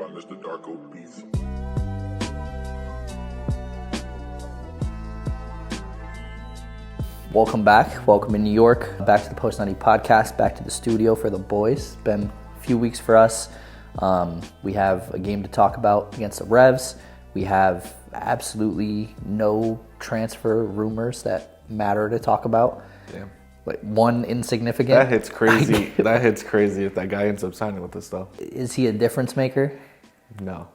by Mr. Darko Beats. Welcome back. Welcome in New York. Back to the Post 90 podcast, back to the studio for the boys. It's been a few weeks for us. We have a game to talk about against the Revs. We have absolutely no transfer rumors that matter to talk about. Damn. Like one insignificant. That hits crazy. That hits crazy if that guy ends up signing with us, though. Is he a difference maker? No.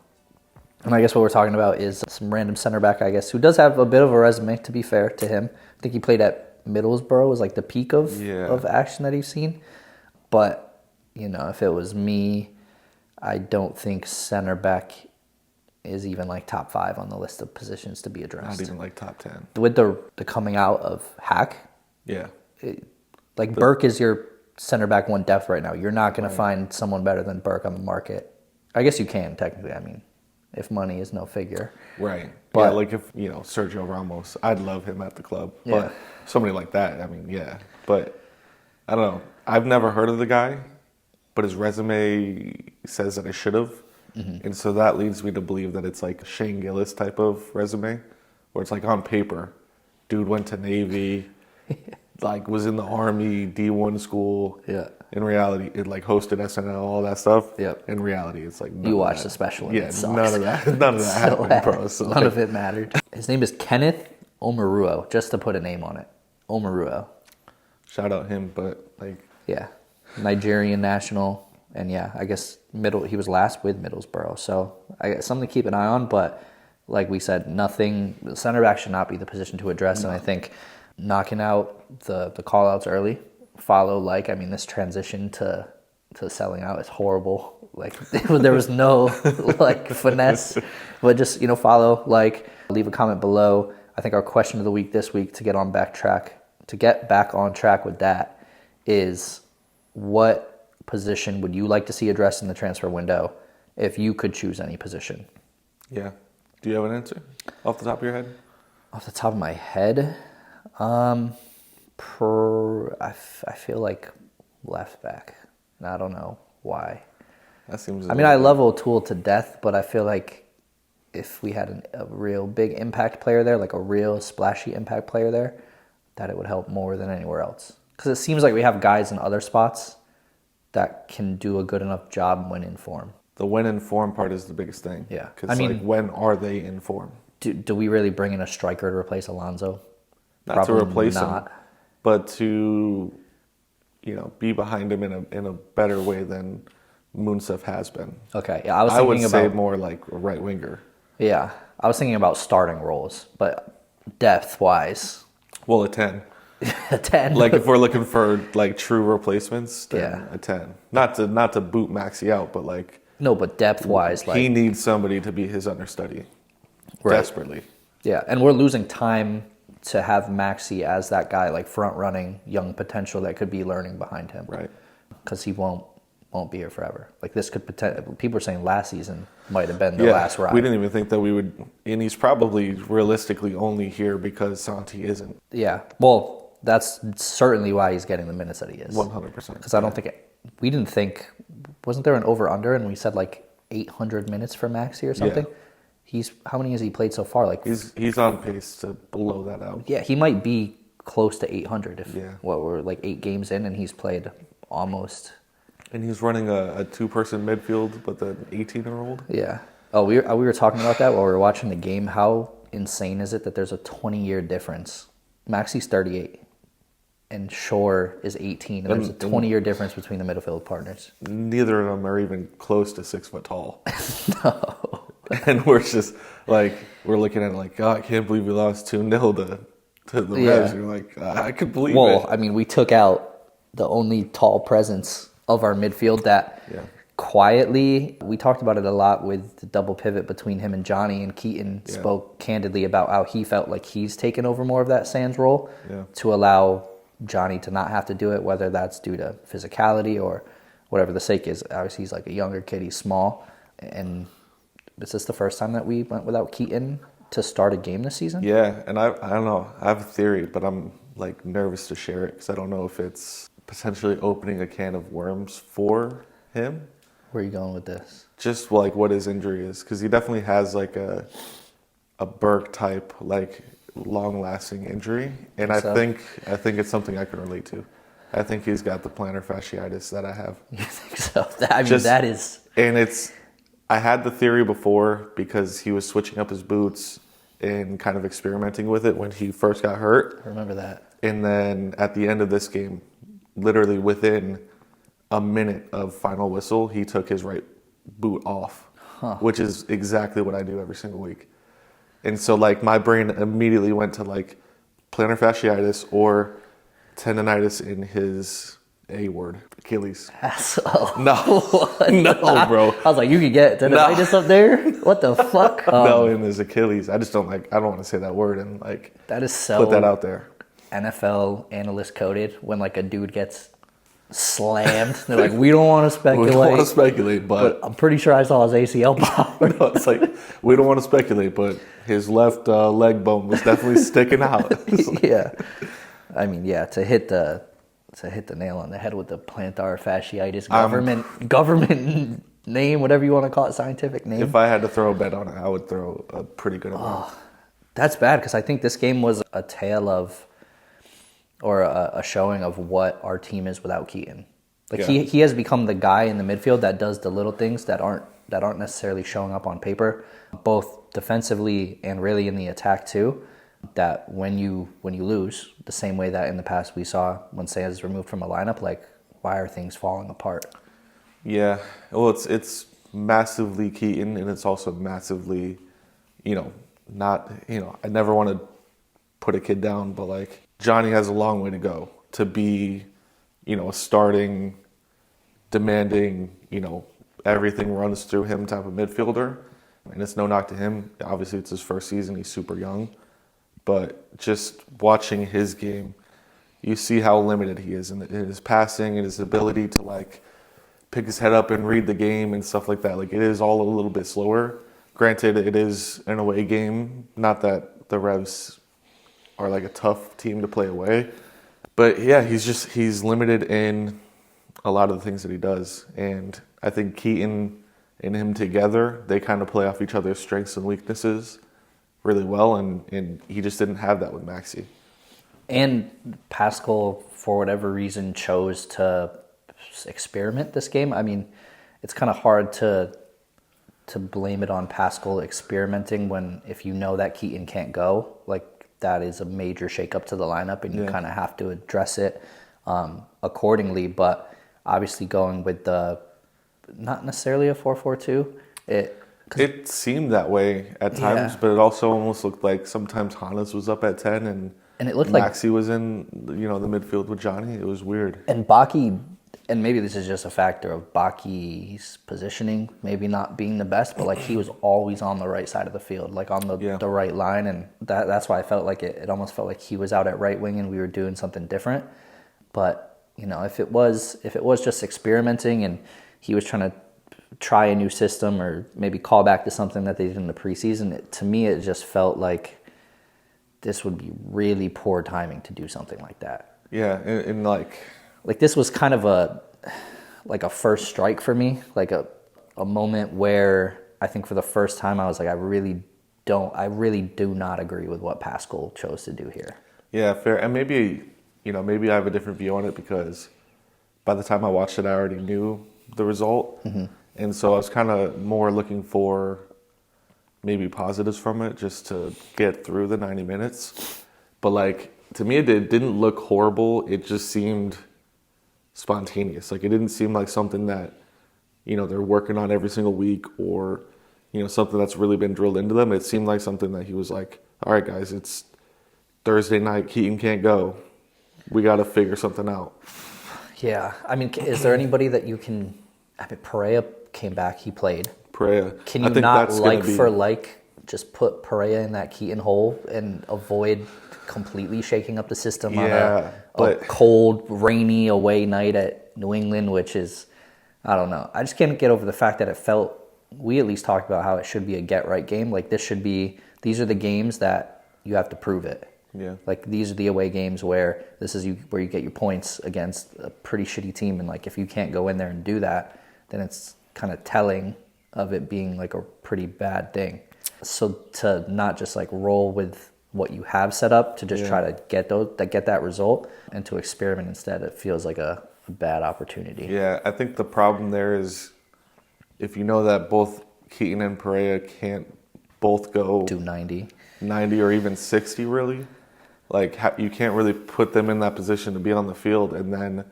And I guess what we're talking about is some random center back, I guess, who does have a bit of a resume, to be fair to him. I think he played at Middlesbrough, was like the peak of action that he's seen. But, you know, if it was me, I don't think center back is even like top 5 on the list of positions to be addressed. Not even like top 10. With the coming out of Hack, Yeah. Burke is your center back one depth right now. You're not going to find someone better than Burke on the market. I guess you can, technically. I mean, if money is no figure. Right. But, yeah, like if, Sergio Ramos, I'd love him at the club. Yeah. But somebody like that, I mean, yeah. But I don't know. I've never heard of the guy, but his resume says that I should have. Mm-hmm. And so that leads me to believe that it's like a Shane Gillis type of resume, where it's like on paper, dude went to Navy, like was in the Army, D1 school. Yeah. In reality, it like hosted SNL, all that stuff. Yep. In reality, it's like you watch the special and it sucks. None of that happened, bro. So none of it mattered. His name is Kenneth Omaruo, just to put a name on it. Omaruo. Shout out him, but like yeah, Nigerian national, and yeah, I guess he was last with Middlesbrough, so I guess something to keep an eye on. But like we said, center back should not be the position to address, and I think knocking out the call outs early. This transition to selling out is horrible. Like there was no like finesse, but just follow, leave a comment below. I think our question of the week this week to get back on track with that is, what position would you like to see addressed in the transfer window if you could choose any position? Yeah. Do you have an answer off the top of your head? Off the top of my head, I feel like left back. And I don't know why. That seems. I love O'Toole to death, but I feel like if we had a real big impact player there, like a real splashy impact player there, that it would help more than anywhere else. Because it seems like we have guys in other spots that can do a good enough job when in form. The when in form part is the biggest thing. Yeah. Because when are they in form? Do we really bring in a striker to replace Alonso? Not Probably to replace not. him, but to, be behind him in a better way than Munsef has been. Okay, yeah, I would say more like a right winger. Yeah, I was thinking about starting roles, but depth-wise. Well, a 10. A 10. Like if we're looking for like true replacements, then Yeah. a 10. Not to boot Maxi out, but like No, but depth-wise, he needs somebody to be his understudy. Right. Desperately. Yeah, and we're losing time to have Maxi as that guy, like front-running young potential that could be learning behind him. Right. Because he won't be here forever. Like this could people are saying last season might have been the last ride. We didn't even think that we would, and he's probably realistically only here because Santi isn't. Yeah, well, that's certainly why he's getting the minutes that he is. 100%. Because I don't think we didn't think, wasn't there an over-under and we said like 800 minutes for Maxi or something? Yeah. How many has he played so far? Like he's on pace to blow that out. Yeah, he might be close to 800 if we're like 8 games in and he's played almost. And he's running a 2-person midfield with an 18-year-old. Yeah. Oh, we were talking about that while we were watching the game. How insane is it that there's a 20-year difference? Maxi's 38 and Shore is 18, and there's a 20-year difference between the midfield partners. Neither of them are even close to 6 foot tall. No. And we're just like, we're looking at it like, God, I can't believe we lost 2-0 to the Revs. You're like, I could believe it. Well, we took out the only tall presence of our midfield that quietly, we talked about it a lot with the double pivot between him and Johnny, and Keaton spoke candidly about how he felt like he's taken over more of that Sands role to allow Johnny to not have to do it, whether that's due to physicality or whatever the sake is. Obviously, he's like a younger kid, he's small, and is this the first time that we went without Keaton to start a game this season? Yeah, and I don't know. I have a theory, but I'm like nervous to share it because I don't know if it's potentially opening a can of worms for him. Where are you going with this? just like what his injury is, because he definitely has like a Burke type like long lasting injury, and I think it's something I can relate to. I think he's got the plantar fasciitis that I have. You think so? I mean, that is... And I had the theory before because he was switching up his boots and kind of experimenting with it when he first got hurt. I remember that. And then at the end of this game, literally within a minute of final whistle, he took his right boot off, which is exactly what I do every single week. And so like my brain immediately went to like plantar fasciitis or tendonitis in his A word, Achilles. Asshole. No, no, bro. I was like, you could get tendonitis up there? What the fuck? No, in his Achilles. I don't want to say that word and like that is so put that out there. NFL analyst coded when like a dude gets slammed. They're like, we don't want to speculate. We don't want to speculate, but I'm pretty sure I saw his ACL pop. No, it's like, we don't want to speculate, but his left leg bone was definitely sticking out. Yeah. I mean, yeah, to hit the nail on the head with the plantar fasciitis government name, whatever you want to call it, scientific name. If I had to throw a bet on it, I would throw a pretty good amount. That's bad, because I think this game was a tale of, or a showing of what our team is without Keaton. Like he has become the guy in the midfield that does the little things that aren't necessarily showing up on paper, both defensively and really in the attack too. That when you lose, the same way that in the past we saw when Sanz is removed from a lineup, like why are things falling apart? Yeah, well, it's massively Keaton, and it's also massively, not, I never want to put a kid down, but like Johnny has a long way to go to be, a starting, demanding, everything runs through him type of midfielder. And it's no knock to him. Obviously, it's his first season. He's super young. But just watching his game, you see how limited he is in his passing and his ability to like pick his head up and read the game and stuff like that. Like it is all a little bit slower. Granted, it is an away game. Not that the Revs are like a tough team to play away. But yeah, he's limited in a lot of the things that he does. And I think Keaton and him together, they kind of play off each other's strengths and weaknesses really well, and he just didn't have that with Maxi. And Pascal, for whatever reason, chose to experiment this game. I mean, it's kind of hard to blame it on Pascal experimenting when if you know that Keaton can't go, like that is a major shakeup to the lineup, and you kind of have to address it accordingly. But obviously going with the not necessarily a 4-4-2, it seemed that way at times, but it also almost looked like sometimes Hannes was up at 10 and it looked Maxi was in the midfield with Johnny. It was weird. And Baki, and maybe this is just a factor of Baki's positioning, maybe not being the best, but like he was always on the right side of the field, like on the right line, and that's why I felt like it almost felt like he was out at right wing and we were doing something different. But if it was just experimenting and he was trying to try a new system or maybe call back to something that they did in the preseason, to me it just felt like this would be really poor timing to do something like that. Yeah, and like this was kind of a first strike for me, like a moment where I think for the first time I was like, I really do not agree with what Pascal chose to do here. Yeah, fair. And maybe I have a different view on it because by the time I watched it I already knew the result. Mm-hmm. And so I was kind of more looking for maybe positives from it just to get through the 90 minutes. But like, to me, it didn't look horrible. It just seemed spontaneous. Like, it didn't seem like something that, they're working on every single week or, something that's really been drilled into them. It seemed like something that he was like, all right, guys, it's Thursday night. Keaton can't go. We got to figure something out. Yeah. I mean, is there anybody that you can... I mean, Pereira came back. He played. Pereira. Can you not just put Pereira in that Keaton hole and avoid completely shaking up the system on a cold, rainy away night at New England, which is, I don't know. I just can't get over the fact that it felt, we at least talked about how it should be a get-right game. Like these are the games that you have to prove it. Yeah. Like these are the away games where where you get your points against a pretty shitty team. And like if you can't go in there and do that, then it's kind of telling of it being like a pretty bad thing. So to not just like roll with what you have set up to just try to get that result and to experiment instead, it feels like a bad opportunity. Yeah, I think the problem there is if you know that both Keaton and Perea can't both go Do 90 or even 60 really, like you can't really put them in that position to be on the field and then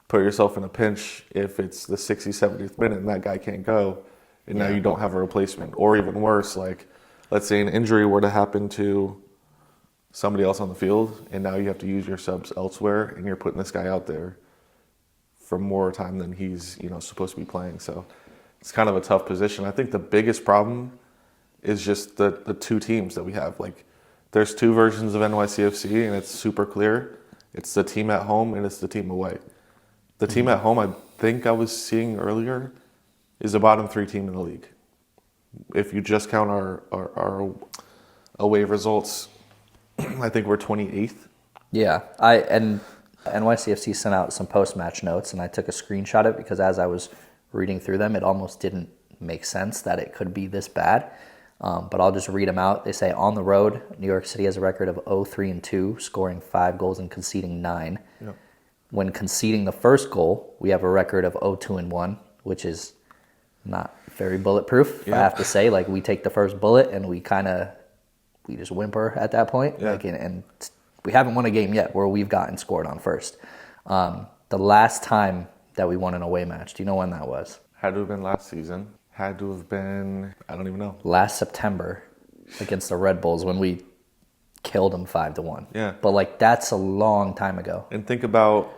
put yourself in a pinch if it's the 60th, 70th minute and that guy can't go and now you don't have a replacement. Or even worse, like let's say an injury were to happen to somebody else on the field and now you have to use your subs elsewhere and you're putting this guy out there for more time than he's supposed to be playing. So it's kind of a tough position. I think the biggest problem is just the two teams that we have. Like there's two versions of NYCFC and it's super clear. It's the team at home and it's the team away. The team at home, I think I was seeing earlier, is the bottom 3 team in the league. If you just count our away results, I think we're 28th. Yeah, and NYCFC sent out some post-match notes, and I took a screenshot of it because as I was reading through them, it almost didn't make sense that it could be this bad. But I'll just read them out. They say, on the road, New York City has a record of 0-3-2, scoring 5 goals and conceding 9. Yeah. When conceding the first goal, we have a record of 0-2-1, which is not very bulletproof, I have to say. Like, we take the first bullet, and we just whimper at that point. Yeah. Like, and we haven't won a game yet where we've gotten scored on first. The last time that we won an away match, do you know when that was? Had to have been last season. Had to have been, I don't even know. Last September against the Red Bulls when we killed them 5-1. Yeah. But, like, that's a long time ago. And think about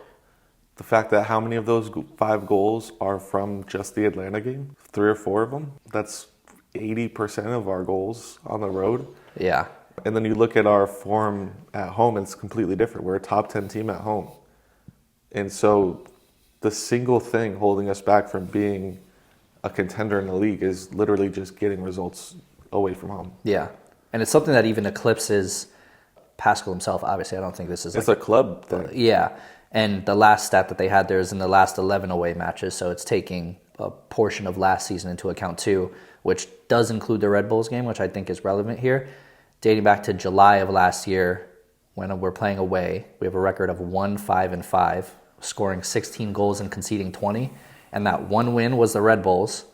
the fact that how many of those 5 goals are from just the Atlanta game? 3 or 4 of them? That's 80% of our goals on the road. Yeah. And then you look at our form at home, it's completely different. We're a top 10 team at home. And so the single thing holding us back from being a contender in the league is literally just getting results away from home. Yeah. And it's something that even eclipses Pascal himself. Obviously, I don't think this is It's a club thing. Yeah. And the last stat that they had there is in the last 11 away matches, so it's taking a portion of last season into account too, which does include the Red Bulls game, which I think is relevant here. Dating back to July of last year, when we're playing away, we have a record of 1-5-5, scoring 16 goals and conceding 20. And that one win was the Red Bulls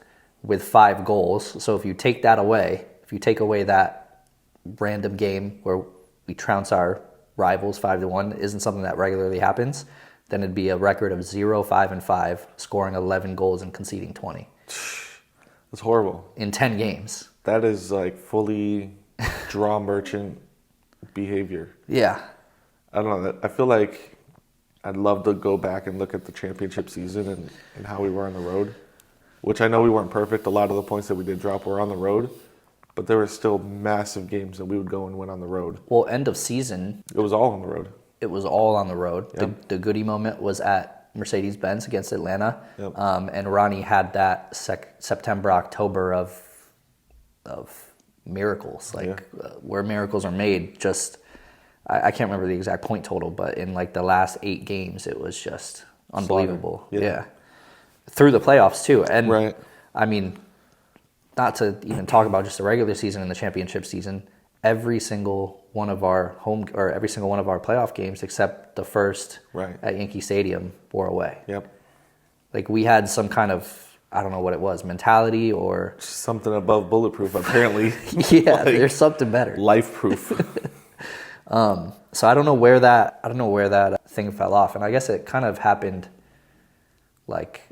with 5 goals. So if you take that away, if you take away that random game where we trounce our rivals 5-1, isn't something that regularly happens, then it'd be a record of 0-5-5, scoring 11 goals and conceding 20. It's horrible. In 10 games. That is like fully draw merchant behavior. Yeah. I don't know. I feel like I'd love to go back and look at the championship season and how we were on the road, which I know we weren't perfect. A lot of the points that we did drop were on the road, but there were still massive games that we would go and win on the road. Well, end of season, It was all on the road. it was all on the road. Yep. The Goody moment was at Mercedes-Benz against Atlanta. Yep. And Ronnie had that September, October of miracles, where miracles are made. Just I can't remember the exact point total, but in like the last 8 games, it was just unbelievable. Yeah. Through the playoffs too. And Right. I mean, not to even talk about just the regular season and the championship season, every single one of our every single one of our playoff games except the first Right. at Yankee Stadium were away. Yep. Like we had some kind of, I don't know what it was, mentality or Something above bulletproof, apparently. yeah, there's something better. Life proof. So I don't know where that thing fell off, and I guess it kind of happened like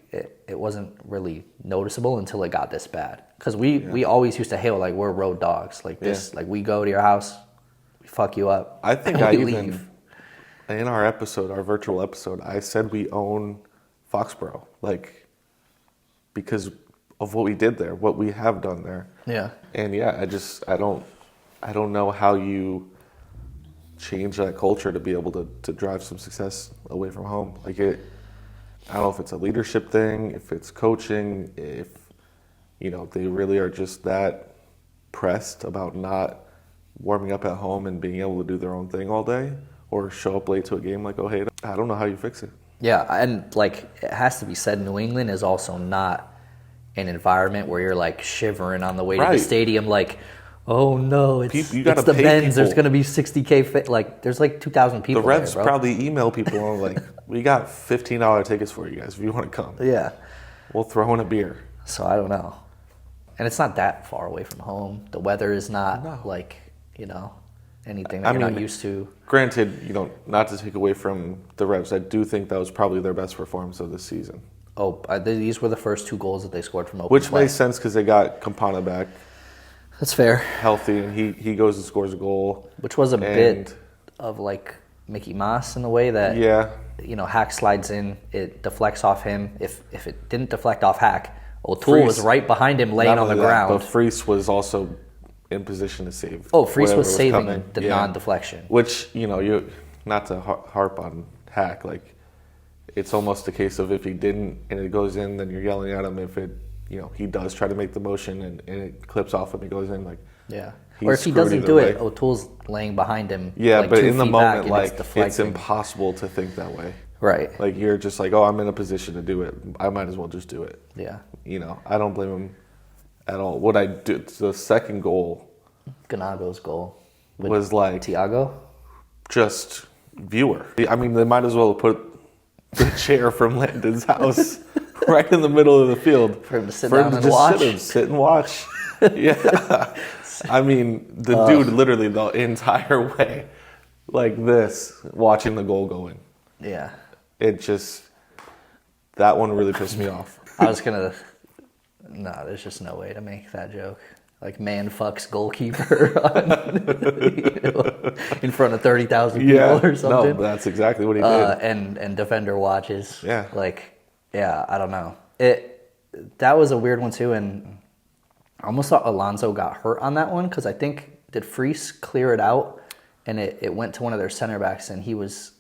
it wasn't really noticeable until it got this bad. Because we always used to hail like we're road dogs, like this, like we go to your house, we fuck you up. I think and I we even, leave. in our virtual episode, I said we own Foxborough, like, because of what we did there, what we have done there. Yeah. And yeah, I don't know how you change that culture to be able to drive some success away from home. Like I don't know if it's a leadership thing, if it's coaching, if, they really are just that pressed about not warming up at home and being able to do their own thing all day or show up late to a game like Ojeda. I don't know how you fix it. Yeah, and like it has to be said, New England is also not an environment where you're like shivering on the way to the Right. stadium, like, oh no, it's You gotta it's the pay Benz. There's people. going to be 60K. Like, there's like 2,000 The people Revs there, bro. probably email people and like, we got $15 tickets for you guys if you want to come. Yeah. We'll throw in a beer. So I don't know. And it's not that far away from home. The weather is not like, anything that you're not used to. Granted, not to take away from the Revs, I do think that was probably their best performance of this season. Oh, these were the first 2 goals that they scored from open Which play. makes sense because they got Campana back That's fair. healthy, and he goes and scores a goal. Which was a And- bit of like Mickey Mouse in the way that, Yeah, Hack slides in, it deflects off him. If it didn't deflect off Hack, O'Toole was Freese- right behind him laying not on the only that, ground. but Freese was also in position to save. Oh, Freese whatever was saving coming. the Yeah. non-deflection. Which, you not to harp on Hack, like, it's almost a case of if he didn't and it goes in, then you're yelling at him. If it, he does try to make the motion and it clips off and it goes in, like, Yeah. he's Or if he screwed doesn't either do way. it, O'Toole's laying behind him. Yeah, like but 2 in the feet moment, back, like, and it's deflecting. impossible to think that way. Right. Like, you're just like, oh, I'm in a position to do it. I might as well just do it. Yeah. I don't blame him at all. What I do, the second goal Ganago's goal. With was like Thiago? just viewer. I mean, they might as well put the chair from Landon's house right in the middle of the field For him to sit down and just watch? sit and watch. Yeah. I mean, the dude literally the entire way like this, watching the goal go in. Yeah. It just, that one really pissed me off. I was going to... No, there's just no way to make that joke. Like, man fucks goalkeeper in front of 30,000 people or something. No, that's exactly what he did. And defender watches. Yeah. Like, yeah, I don't know. That was a weird one too, and I almost thought Alonso got hurt on that one because I think, did Freese clear it out and it went to one of their center backs and he was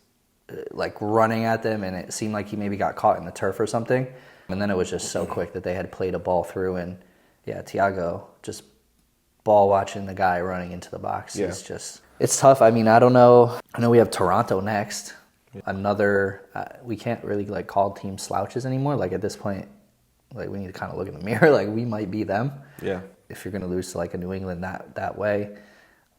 like running at them and it seemed like he maybe got caught in the turf or something. And then it was just so quick that they had played a ball through, and yeah, Thiago just ball watching the guy running into the box. Yeah. It's tough. I mean, I don't know. I know we have Toronto next. Another, we can't really like call teams slouches anymore. Like at this point, like we need to kind of look in the mirror. Like we might be them. Yeah. If you're going to lose to like a New England that way,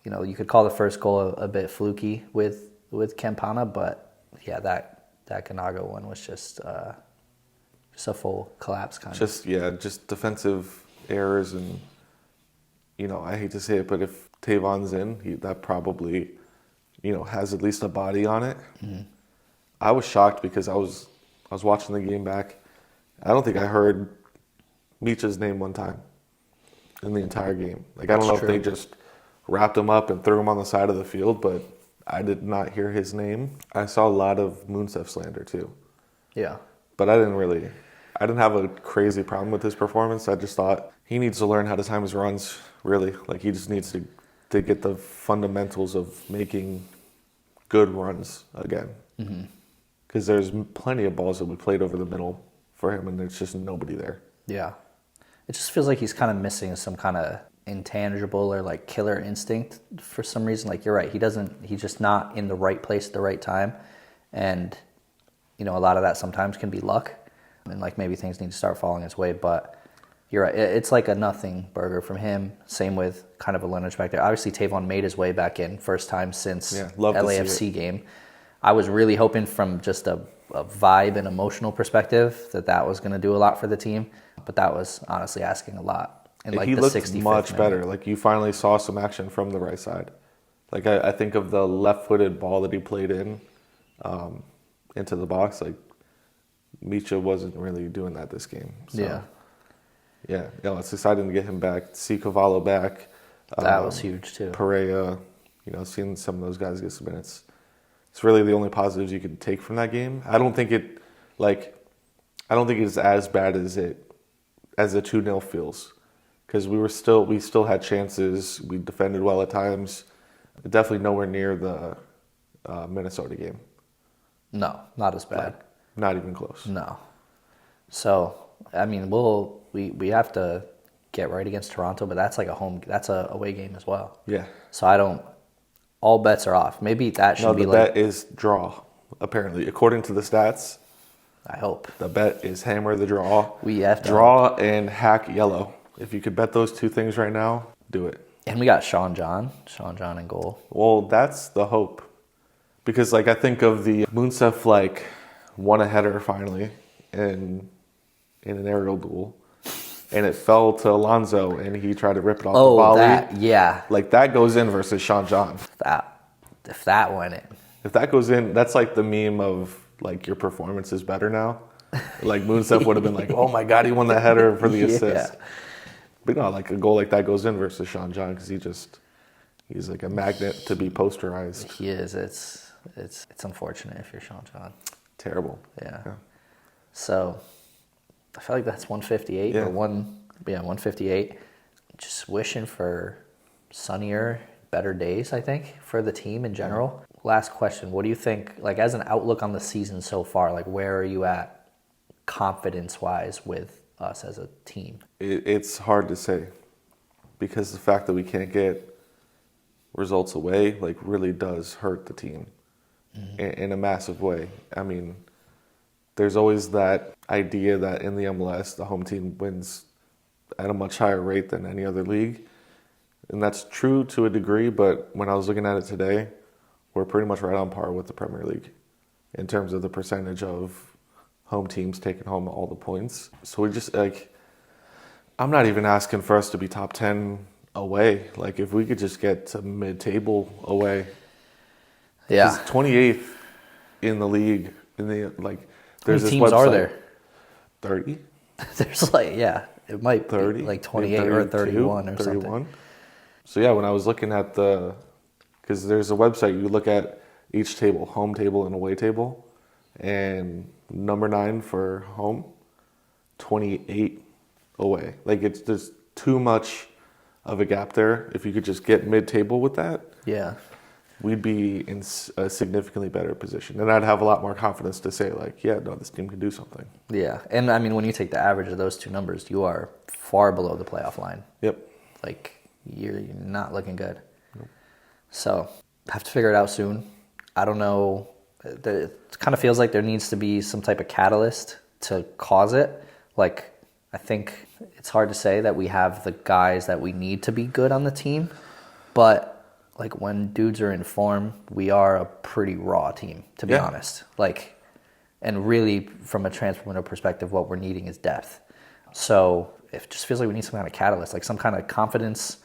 you could call the first goal a bit fluky with Campana, but yeah, that Ganago one was just a full collapse kind of. Just defensive errors, and I hate to say it, but if Tavon's in, that probably has at least a body on it. Mm-hmm. I was shocked because I was watching the game back. I don't think I heard Micha's name one time in the entire game. Like, I don't know if they just wrapped him up and threw him on the side of the field, but I did not hear his name. I saw a lot of Moonsef slander too. Yeah. But I didn't have a crazy problem with his performance. I just thought he needs to learn how to time his runs, really. Like, he just needs to get the fundamentals of making good runs again. Because there's plenty of balls that we played over the middle for him, and there's just nobody there. Yeah. It just feels like he's kind of missing some kind of intangible or like killer instinct for some reason. Like, you're right. He's just not in the right place at the right time. And, a lot of that sometimes can be luck. And like maybe things need to start falling his way, but you're right. It's like a nothing burger from him. Same with kind of a lineage back there. Obviously, Tavon made his way back in first time since LAFC game. I was really hoping from just a vibe and emotional perspective that was going to do a lot for the team, but that was honestly asking a lot. And like he the looked 65th much minute. better. Like, you finally saw some action from the right side. Like, I think of the left-footed ball that he played into the box. Like, Micha wasn't really doing that this game. So, yeah. It's exciting to get him back. See Cavallo back. That was huge too. Pereira, seeing some of those guys get some minutes. It's really the only positives you can take from that game. I don't think it's as bad as the 2-0 feels. Because we still had chances. We defended well at times. Definitely nowhere near the Minnesota game. No, not as bad. Like, not even close. No. So, I mean, we have to get right against Toronto, but that's like that's a away game as well. Yeah. So all bets are off. Maybe that should be the bet is draw, apparently. According to the stats, I hope. The bet is hammer the draw. We have to draw and hack yellow. If you could bet those two things right now, do it. And we got Sean John in goal. Well, that's the hope. Because, like, I think of the Munsef, like, won a header finally in an aerial duel. And it fell to Alonso, and he tried to rip it off the volley. That, yeah. Like, that goes in versus Sean John. If that went in. If that goes in, that's like the meme of, like, your performance is better now. Like, Munsef would have been like, oh, my God, he won the header for the assist. Yeah. But no, like, a goal like that goes in versus Sean John because he's like a magnet to be posterized. He is. It's unfortunate if you're Sean John. Terrible. Yeah. So I feel like that's 158 Yeah. 158. Just wishing for sunnier, better days, I think, for the team in general. Last question. What do you think, like, as an outlook on the season so far, like, where are you at confidence-wise with us as a team? It's hard to say because the fact that we can't get results away, like, really does hurt the team in a massive way. I mean, there's always that idea that in the MLS, the home team wins at a much higher rate than any other league. And that's true to a degree, but when I was looking at it today, we're pretty much right on par with the Premier League in terms of the percentage of home teams taking home all the points. So we just, like, I'm not even asking for us to be top 10 away. Like, if we could just get to mid-table away. Yeah. 28th in the league, like, there's this teams website. are there? 30? There's like, yeah, it might 30? be like 28 or 31 or 31. something. So yeah, when I was looking at because there's a website, you look at each table, home table and away table, and number 9 for home, 28 away. Like, there's too much of a gap there. If you could just get mid-table with that, Yeah. we'd be in a significantly better position. And I'd have a lot more confidence to say, like, yeah, no, this team can do something. Yeah. And I mean, when you take the average of those two numbers, you are far below the playoff line. Yep. Like, you're not looking good. Nope. So, have to figure it out soon. I don't know. It kind of feels like there needs to be some type of catalyst to cause it. Like, I think it's hard to say that we have the guys that we need to be good on the team. But, like, when dudes are in form, we are a pretty raw team, to be honest. Like, and really, from a transfer window perspective, what we're needing is depth. So it just feels like we need some kind of catalyst, like some kind of confidence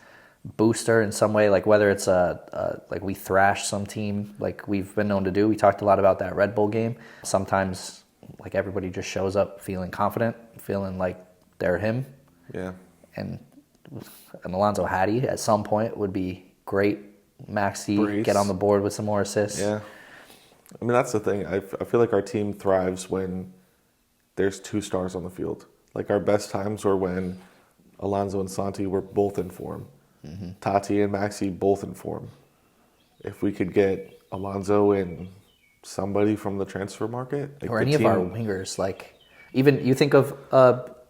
booster in some way, like whether it's like we thrash some team like we've been known to do. We talked a lot about that Red Bull game. Sometimes, like, everybody just shows up feeling confident, feeling like they're him. Yeah. And an Alonso Hattie at some point would be great. Maxi, Brace. Get on the board with some more assists. Yeah. I mean, that's the thing. I feel like our team thrives when there's 2 stars on the field. Like, our best times were when Alonso and Santi were both in form. Mm-hmm. Tati and Maxi both in form. If we could get Alonso and somebody from the transfer market. Like, or any of our wingers. Like, even you think of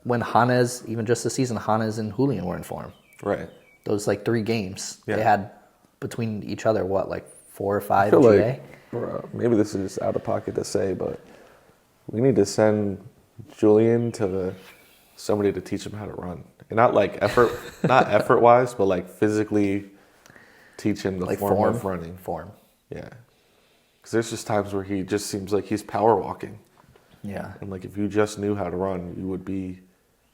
when Hannes, even just this season, Hannes and Julian were in form. Right. Those, like, 3 games. Yeah. They had between each other, what, like 4 or 5 I feel GA? like, bro, maybe this is just out of pocket to say, but we need to send Julian to somebody to teach him how to run. And not like effort, not effort-wise, but like physically teach him the Like form of running. Form. Yeah. Because there's just times where he just seems like he's power walking. Yeah. And like, if you just knew how to run, you would be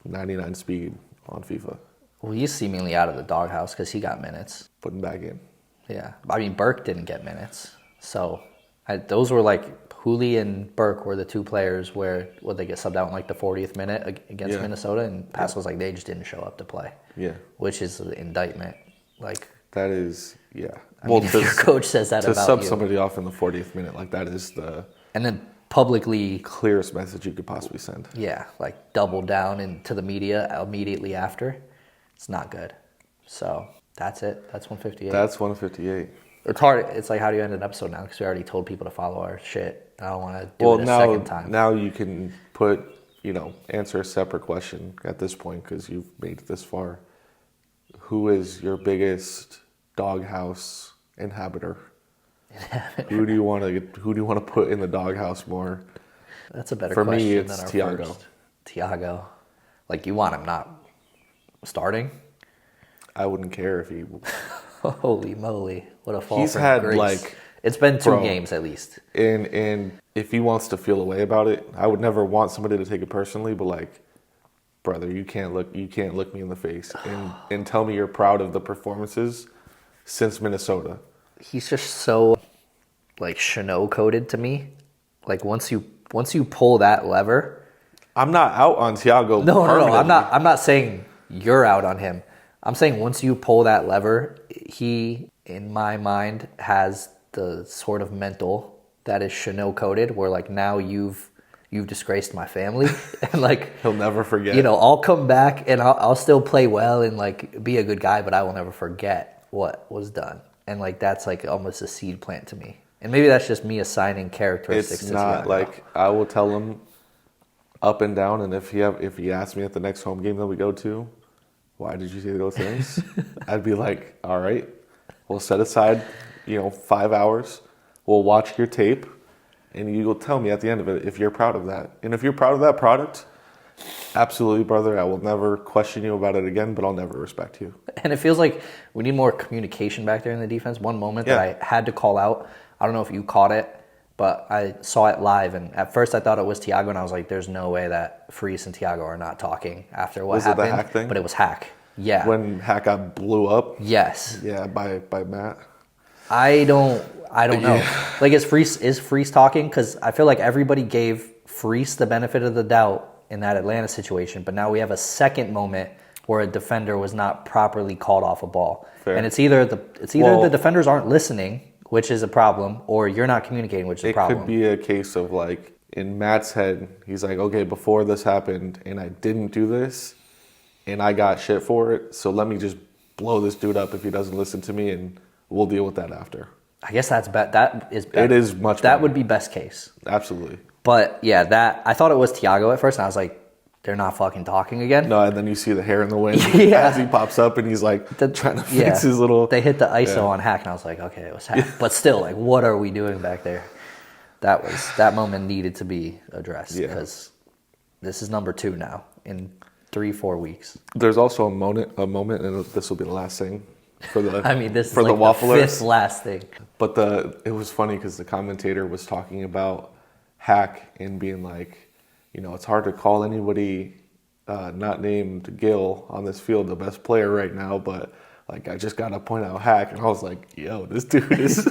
99 speed on FIFA. Well, he's seemingly out of the doghouse because he got minutes. Put him back in. Yeah. I mean, Burke didn't get minutes. So those were like, Hooley and Burke were the 2 players where they get subbed out in like the 40th minute against Minnesota, and Pascal's like, they just didn't show up to play. Yeah. Which is an indictment. Like, that is, yeah. I mean, if your coach says that to about sub you. somebody off in the 40th minute, like, that is the And then publicly, clearest message you could possibly send. yeah, like double down into the media immediately after. It's not good. So that's it. That's 158. That's 158. It's hard. It's like, how do you end an episode now? Because we already told people to follow our shit. I don't want to do it a second time. Now you can answer a separate question at this point because you've made it this far. Who is your biggest doghouse inhabitor? Who do you want to put in the doghouse more? That's a better For question me, it's than our Thiago. first. Thiago. Like, you want him not starting? I wouldn't care if he. Holy moly. What a fall He's from had, grace. like, It's been 2 bro. games at least. And if he wants to feel a way about it, I would never want somebody to take it personally. But like, brother, you can't look me in the face and tell me you're proud of the performances since Minnesota. He's just so, like, Chanel coded to me. Like, once you pull that lever. I'm not out on Thiago. No. permanently. I'm not saying you're out on him. I'm saying once you pull that lever, he, in my mind, has the sort of mental that is Chanel coded, where like now you've disgraced my family, and like He'll never forget. you know, I'll come back and I'll still play well and like be a good guy, but I will never forget what was done. And like that's like almost a seed plant to me. And maybe that's just me assigning characteristics. It's to not Thiago. like I will tell him up and down, and if he asks me at the next home game that we go to, why did you say those things? I'd be like, all right, we'll set aside 5 hours. We'll watch your tape, and you will tell me at the end of it if you're proud of that. And if you're proud of that product, absolutely, brother, I will never question you about it again, but I'll never respect you. And it feels like we need more communication back there in the defense. One moment that I had to call out, I don't know if you caught it, but I saw it live, and at first I thought it was Thiago, and I was like, there's no way that Freese and Thiago are not talking after what happened. Was it the Hack thing? But it was Hack. Yeah. When Hack got blew up? Yes. Yeah, by Matt. I don't know. Like, is Freese talking? Because I feel like everybody gave Freese the benefit of the doubt in that Atlanta situation, but now we have a second moment where a defender was not properly called off a ball. Fair. And it's either the defenders aren't listening, which is a problem, or you're not communicating, which is a problem. It could be a case of like, in Matt's head, he's like, okay, before this happened and I didn't do this and I got shit for it, so let me just blow this dude up if he doesn't listen to me, and we'll deal with that after. I guess that is It is much that better. would be best case. Absolutely. But yeah, I thought it was Thiago at first, and I was like, they're not fucking talking again. No, and then you see the hair in the wind Yeah. as he pops up, and he's like trying to fix his little... They hit the ISO on Hack, and I was like, okay, it was Hack. But still, like, what are we doing back there? That moment needed to be addressed, because this is number 2 now in 3-4 weeks. There's also a moment, and this will be the last thing for the I mean, this for is like the wafflers. the 5th last thing. But it was funny because the commentator was talking about Hack and being like, it's hard to call anybody not named Gil on this field the best player right now, but like I just gotta point out Hack, and I was like, yo, this dude is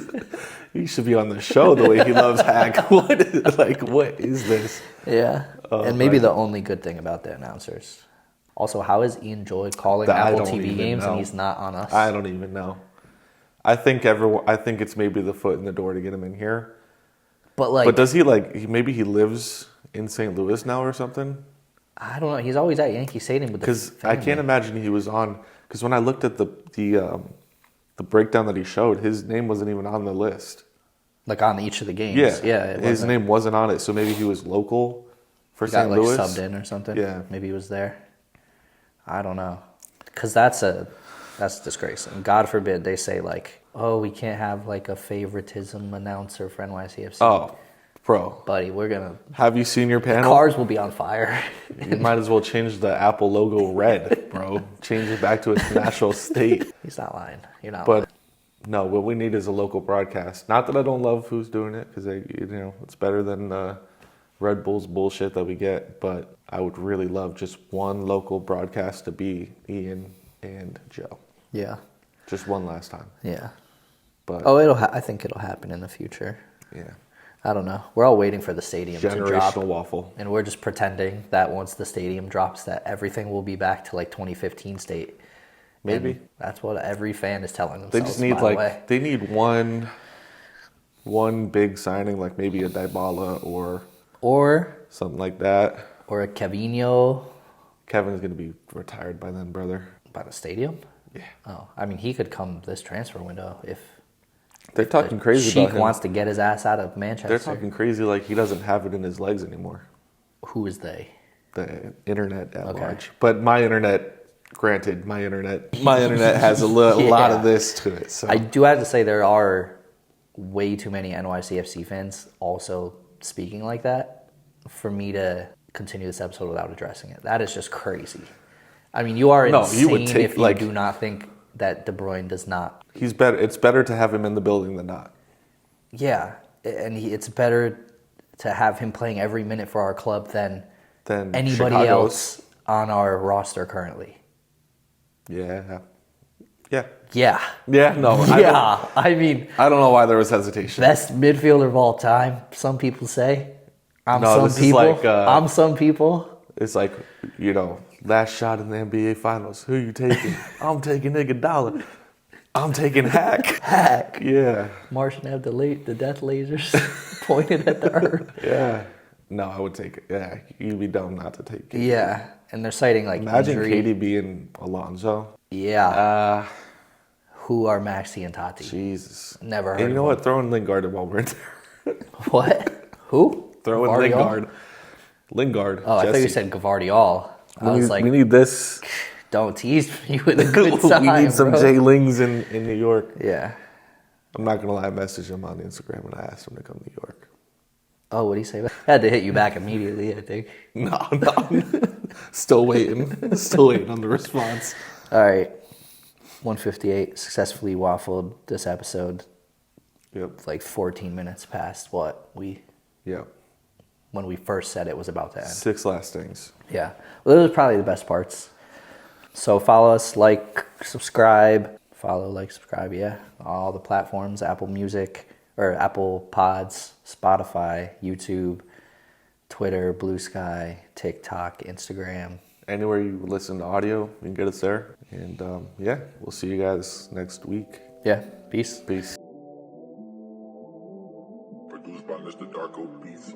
he should be on the show the way he loves Hack. What is this? Yeah, and maybe the only good thing about the announcers. Also, how is Ian Joy calling Apple TV games and he's not on us? I don't even know. I think it's maybe the foot in the door to get him in here. But does he maybe he lives in St. Louis now or something? I don't know. He's always at Yankee Stadium with the Because family. I can't imagine he was on. Because when I looked at the breakdown that he showed, his name wasn't even on the list. Like on each of the games. Yeah. His name wasn't on it, so maybe he was local for He got St. Louis. subbed in or something. Yeah. Maybe he was there. I don't know. Because that's a disgrace. And God forbid they say like, oh, we can't have like a favoritism announcer for NYCFC. Oh, bro. Buddy, we're going to... Have you seen your panel? Cars will be on fire. You might as well change the Apple logo red, bro. Change it back to its natural state. He's not lying. You're not lying. But no, what we need is a local broadcast. Not that I don't love who's doing it, because it's better than Red Bull's bullshit that we get. But I would really love just one local broadcast to be Ian and Joe. Yeah. Just one last time. Yeah. But I think it'll happen in the future. yeah, I don't know. We're all waiting for the stadium to drop. generational waffle. And we're just pretending that once the stadium drops that everything will be back to like 2015 state. Maybe. And that's what every fan is telling themselves. They just need by the way. they need one big signing, like maybe a Dybala or something like that. Or a Kevinho Kevin's gonna be retired by then, brother. by the stadium. Yeah. Oh, I mean, he could come this transfer window if They're talking crazy Sheik about him. wants to get his ass out of Manchester. They're talking crazy like he doesn't have it in his legs anymore. Who is they? The internet at Okay. large. But my internet has a lot of this to it. So I do have to say there are way too many NYCFC fans also speaking like that. for me to continue this episode without addressing it. That is just crazy. I mean, you are insane you would take, if you do not think that De Bruyne does not. He's better. It's better to have him in the building than not. Yeah, and it's better to have him playing every minute for our club than anybody Chicago's. else on our roster currently. Yeah. Yeah. No. I mean, I don't know why there was hesitation. best midfielder of all time. Some people say. I'm some people. It's like, last shot in the NBA Finals. Who you taking? I'm taking Iguodala. I'm taking Hack. Yeah. Martian have the death lasers pointed at the earth. Yeah. No, I would take it. Yeah, you'd be dumb not to take KD. Yeah, and they're citing Imagine injury. KD and Alonso. Yeah. Who are Maxi and Tati? Jesus. Never heard And of you know them. what? Throw in Lingard while we're in there. What? Who? Throw in Gvardiol? Lingard. Oh, I thought you Jesse. said Gavardiol. I was like, we need this. don't tease me with a good time. We need some bro. Jay Lings in New York. Yeah. I'm not going to lie. I messaged him on Instagram and I asked him to come to New York. Oh, what did he say? I had to hit you back immediately, I think. No. Still waiting. Still waiting on the response. All right. 158. Successfully waffled this episode. Yep. Like 14 minutes past what Yep. when we first said it was about to end. 6 last things. Yeah. Well, those are probably the best parts. So follow us, subscribe. Follow, subscribe, yeah. All the platforms, Apple Music, or Apple Pods, Spotify, YouTube, Twitter, Blue Sky, TikTok, Instagram. Anywhere you listen to audio, you can get us there. And we'll see you guys next week. Yeah, peace. Peace. Produced by Mr. Darko Beats.